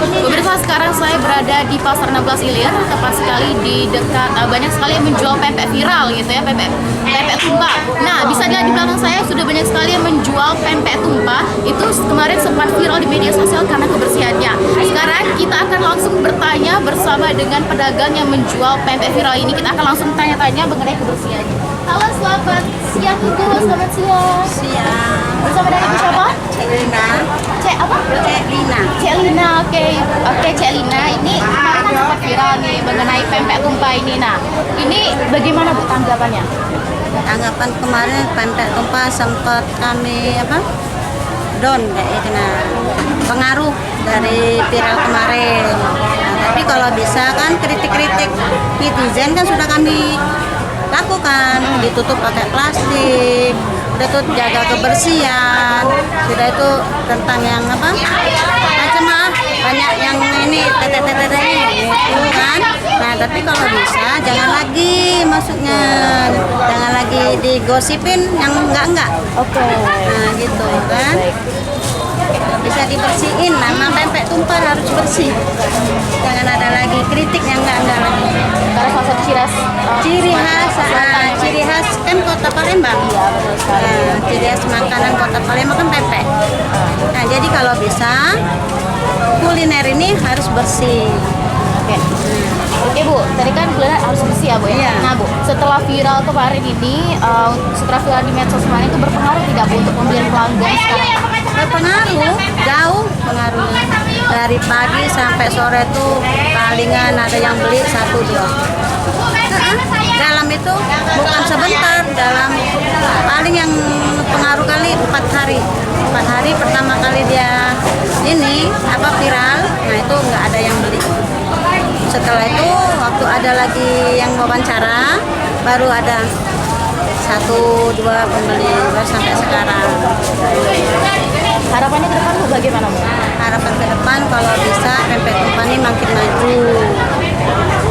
Pemirsa, sekarang saya berada di Pasar 16 Ilir, tepat sekali di dekat banyak sekali yang menjual pempek viral gitu ya, pempek tumpah. Nah, bisa dilihat di belakang saya sudah banyak sekali yang menjual pempek tumpah. Itu kemarin sempat viral di media sosial karena kebersihannya. Sekarang kita akan langsung bertanya bersama dengan pedagang yang menjual pempek viral ini. Kita akan langsung tanya-tanya mengenai kebersihannya. Halo, selamat siang Ibu. Selamat siang. Siang. Bersama dengan Ibu siapa? Cek Lina. Cek apa? Cek Lina. Cek Lina, oke. Oke, Cek Lina, ini kemarin kan sempat viral nih mengenai pempek tumpah ini. Nah, ini bagaimana Bu tanggapannya? Anggapan kemarin pempek tumpah sempat kami down kayak kena pengaruh dari viral kemarin. Nah, tapi kalau bisa kan kritik-kritik netizen kan sudah kami lakukan, ditutup pakai plastik, udah tuh jaga kebersihan, sudah itu tentang yang macam banyak yang ini tetet itu kan. Nah tapi kalau bisa jangan lagi, maksudnya jangan lagi digosipin yang enggak. Oke. Nah gitu kan. Bisa dibersihin, nama pempek tumpah harus bersih. Jangan ada lagi kritik yang enggak lagi. Karena salah satu ciri khas kan Kota Palembang. Iya, betul sekali. Nah, ciri khas makanan Kota Palembang kan pempek. Nah, jadi kalau bisa kuliner ini harus bersih. Oke. Oke Bu, tadi kan kuliner harus bersih ya Bu ya? Iya. Nah Bu, setelah viral kemarin ini, setelah viral di medsos kemarin itu berpengaruh tidak Bu untuk pembelian pelanggan sekarang? Berpengaruh, jauh pengaruhnya. Dari pagi sampai sore tuh palingan ada yang beli 1-2. Dalam itu bukan sebentar, dalam paling yang pengaruh kali 4 hari. 4 hari pertama kali dia ini viral, nah itu nggak ada yang beli. Setelah itu waktu ada lagi yang wawancara, baru ada 1-2 pembeli, baru sampai sekarang. Harapannya ke depan Bu bagaimana Bu? Harapan ke depan kalau bisa pempek tumpah ini makin maju,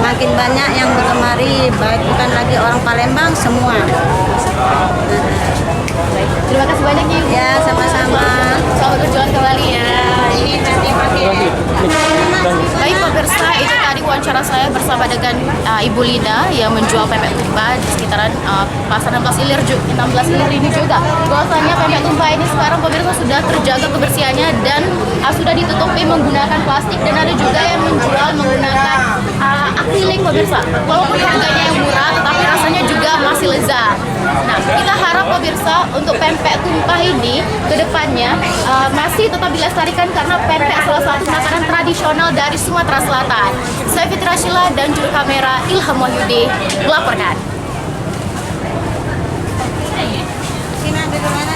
makin banyak yang mengemari, baik bukan lagi orang Palembang, semua. Terima kasih banyak ya Ibu. Ya sama-sama. Selamat berjuang kembali ya. Baik pemirsa, itu tadi wawancara saya bersama dengan Ibu Lina yang menjual pempek tumpah di sekitaran Pasar 16 Ilir ini juga. Bahwasanya pempek tumpah ini sekarang pemirsa sudah terjaga kebersihannya dan sudah ditutupi menggunakan plastik, dan ada juga yang menjual menggunakan akrilik pemirsa. Walaupun harganya yang murah, tetapi rasanya juga masih lezat. Nah, kita harap pemirsa untuk pempek tumpah ini ke depannya masih tetap dilestarikan karena pempek salah satu makanan tradisional dari Sumatera Selatan. Saya Fitri Rashila dan juru kamera Ilham Wahyudi melaporkan. Sini ada di mana?